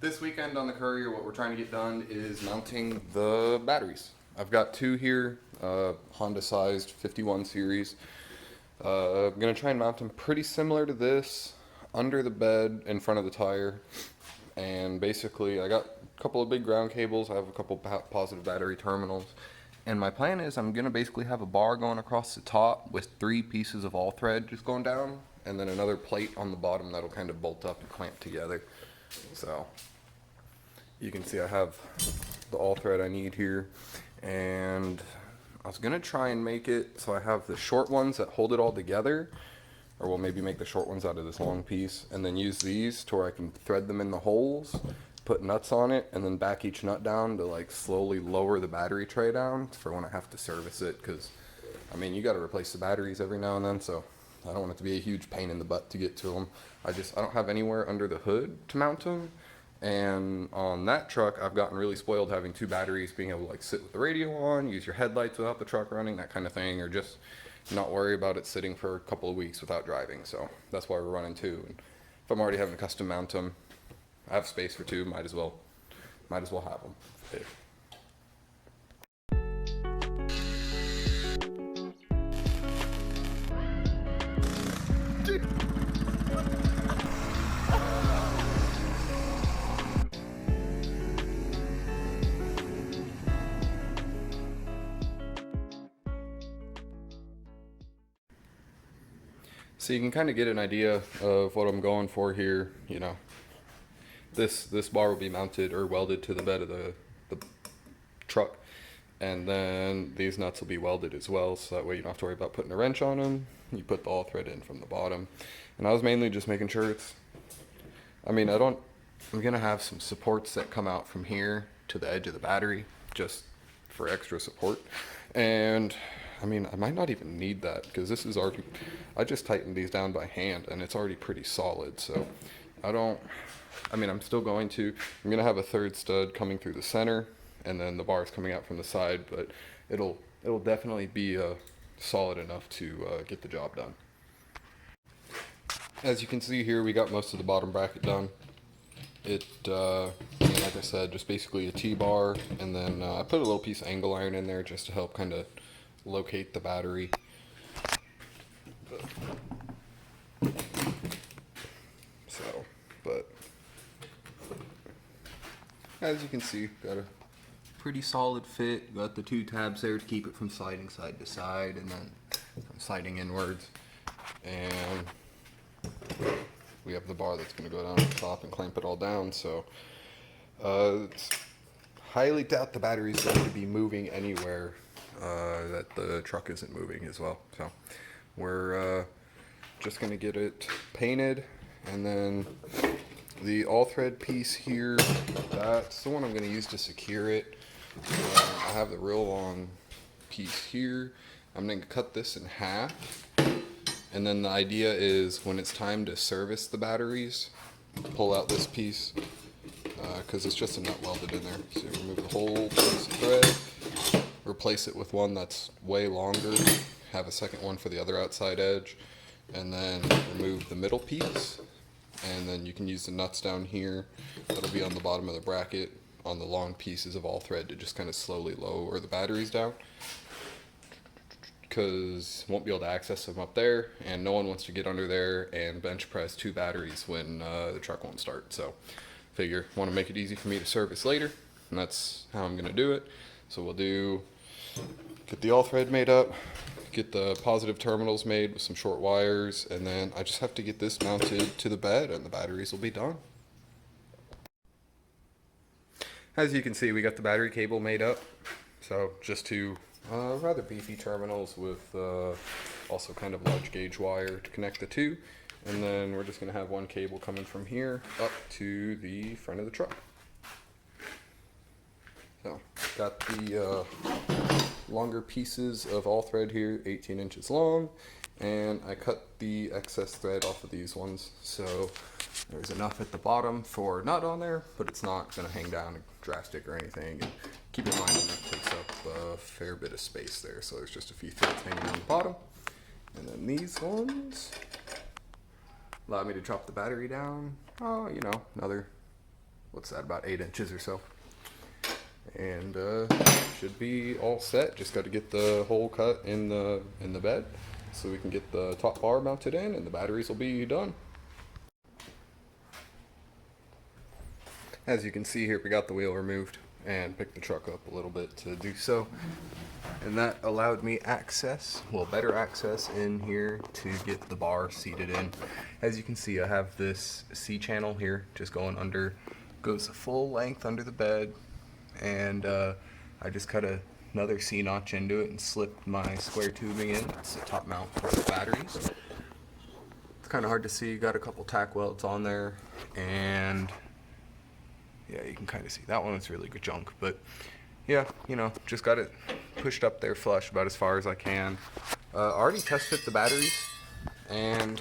This weekend on the Courier, what we're trying to get done is mounting the batteries. I've got two here, Honda-sized 51 series. I'm going to try and mount them pretty similar to this, under the bed, in front of the tire. And basically, I got a couple of big ground cables. I have a couple positive battery terminals. And my plan is I'm going to basically have a bar going across the top with 3 pieces of all thread just going down, and then another plate on the bottom that'll kind of bolt up and clamp together. So you can see I have the all thread I need here, and I was gonna try and make it so I have the short ones that hold it all together, or we'll maybe make the short ones out of this long piece and then use these to where I can thread them in the holes, put nuts on it, and then back each nut down to like slowly lower the battery tray down for when I have to service it, because I mean you got to replace the batteries every now and then, so I don't want it to be a huge pain in the butt to get to them. I don't have anywhere under the hood to mount them. And on that truck, I've gotten really spoiled having 2 batteries, being able to like sit with the radio on, use your headlights without the truck running, that kind of thing, or just not worry about it sitting for a couple of weeks without driving. So that's why we're running 2. And if I'm already having to custom mount them, I have space for 2. Might as well have them. So you can kind of get an idea of what I'm going for here. You know, this bar will be mounted or welded to the bed of the truck, and then these nuts will be welded as well, so that way you don't have to worry about putting a wrench on them. You put the all thread in from the bottom, and I was mainly just making sure it's, I mean, I'm gonna have some supports that come out from here to the edge of the battery just for extra support. And I mean, I might not even need that, because this is already, I just tightened these down by hand and it's already pretty solid. So I'm still I'm gonna have a 3rd stud coming through the center, and then the bars coming out from the side, but it'll definitely be solid enough to get the job done. As you can see here, we got most of the bottom bracket done. It, like I said, just basically a T-bar, and then I put a little piece of angle iron in there just to help kind of locate the battery. But as you can see, got a pretty solid fit. Got the 2 tabs there to keep it from sliding side to side and then from sliding inwards. And we have the bar that's going to go down at the top and clamp it all down. So highly doubt the battery is going to be moving anywhere that the truck isn't moving as well. So we're just going to get it painted, and then the all thread piece here, that's the one I'm going to use to secure it. I have the real long piece here. I'm going to cut this in half, and then the idea is when it's time to service the batteries, pull out this piece, because it's just a nut welded in there. So you remove the whole piece of thread, replace it with one that's way longer, have a second one for the other outside edge, and then remove the middle piece. And then you can use the nuts down here that'll be on the bottom of the bracket on the long pieces of all thread to just kind of slowly lower the batteries down, because won't be able to access them up there, and no one wants to get under there and bench press 2 batteries when the truck won't start. So figure, want to make it easy for me to service later, and that's how I'm going to do it. So we'll get the all thread made up, get the positive terminals made with some short wires, and then I just have to get this mounted to the bed and the batteries will be done. As you can see, we got the battery cable made up. So just 2 rather beefy terminals with also kind of large gauge wire to connect the 2. And then we're just going to have one cable coming from here up to the front of the truck. So got the longer pieces of all thread here, 18 inches long, and I cut the excess thread off of these ones, so there's enough at the bottom for nut on there, but it's not going to hang down drastic or anything. And keep in mind that takes up a fair bit of space there, so there's just a few threads hanging on the bottom. And then these ones allow me to drop the battery down, another what's that, about 8 inches or so. And should be all set. Just got to get the hole cut in the bed so we can get the top bar mounted in, and the batteries will be done. As you can see here, we got the wheel removed and picked the truck up a little bit to do so, and that allowed me access, well, better access in here to get the bar seated in. As you can see, I have this C channel here just going under, goes full length under the bed, and I just cut another C notch into it and slipped my square tubing in. It's the top mount for the batteries. It's kind of hard to see, got a couple tack welds on there, and yeah, you can kind of see that one is really good junk, but yeah, you know, just got it pushed up there flush about as far as I can. Already test fit the batteries, and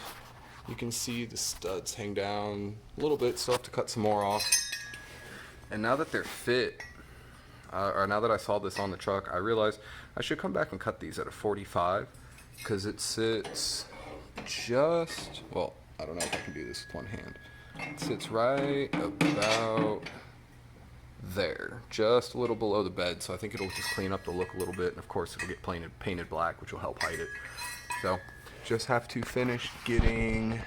you can see the studs hang down a little bit, still have to cut some more off. And now that they're fit, or now that I saw this on the truck, I realized I should come back and cut these at a 45, because it sits just, well, I don't know if I can do this with one hand. It sits right about there, just a little below the bed, so I think it'll just clean up the look a little bit, and of course it'll get painted black, which will help hide it. So just have to finish getting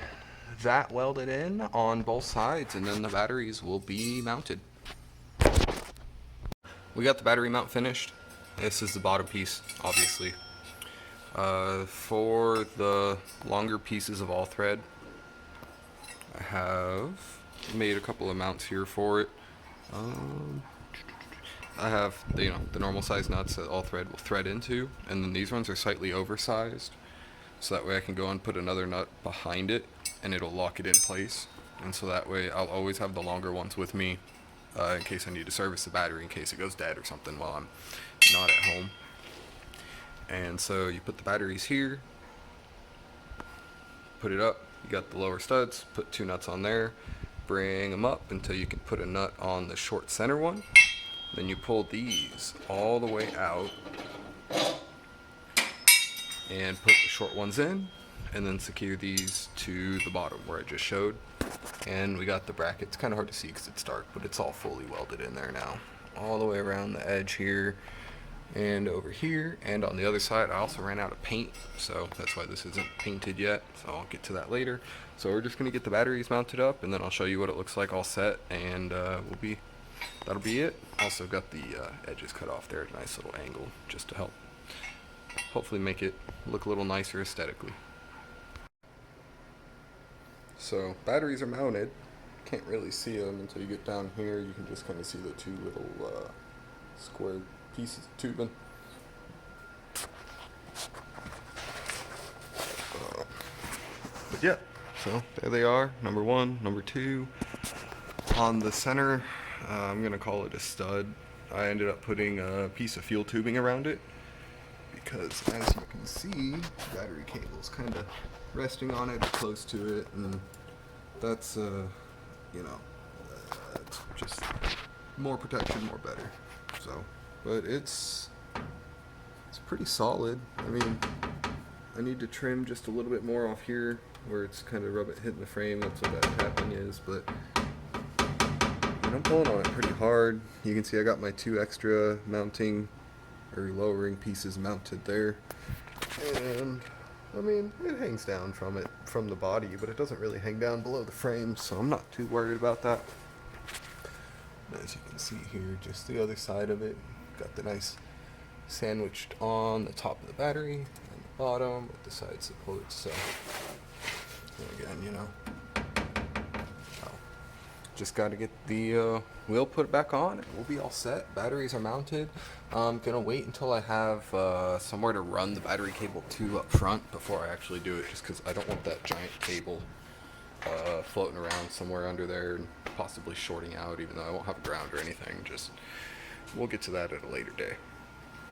that welded in on both sides, and then the batteries will be mounted. We got the battery mount finished. This is the bottom piece, obviously. For the longer pieces of all thread, I have made a couple of mounts here for it. I have the normal size nuts that all thread will thread into, and then these ones are slightly oversized, so that way I can go and put another nut behind it and it'll lock it in place. And so that way I'll always have the longer ones with me in case I need to service the battery in case it goes dead or something while I'm not at home. And so you put the batteries here, put it up, you got the lower studs, put 2 nuts on there, bring them up until you can put a nut on the short center one. Then you pull these all the way out and put the short ones in, and then secure these to the bottom where I just showed. And we got the bracket. It's kind of hard to see because it's dark, but it's all fully welded in there now, all the way around the edge here and over here, and on the other side I also ran out of paint, so that's why this isn't painted yet, so I'll get to that later. So we're just gonna get the batteries mounted up, and then I'll show you what it looks like all set, and that'll be it. Also got the edges cut off there at a nice little angle just to help hopefully make it look a little nicer aesthetically. So batteries are mounted. Can't really see them until you get down here. You can just kind of see the 2 little square pieces of tubing. But yeah, so there they are, number 1, number 2. On the center, I'm gonna call it a stud. I ended up putting a piece of fuel tubing around it because, as you can see, the battery cable's kind of resting on it, close to it, and that's it's just more protection, more better. So, but it's pretty solid. I mean, I need to trim just a little bit more off here where it's kind of hitting the frame. That's what that tapping is, but I'm pulling on it pretty hard. You can see I got my 2 extra mounting or lowering pieces mounted there, and I mean, it hangs down from the body, but it doesn't really hang down below the frame, so I'm not too worried about that. As you can see here, just the other side of it, got the nice sandwiched on the top of the battery and the bottom with the side supports. So again, just got to get the wheel put back on and we'll be all set. Batteries are mounted. I'm gonna wait until I have somewhere to run the battery cable to up front before I actually do it, just because I don't want that giant cable floating around somewhere under there and possibly shorting out, even though I won't have a ground or anything. We'll get to that at a later day.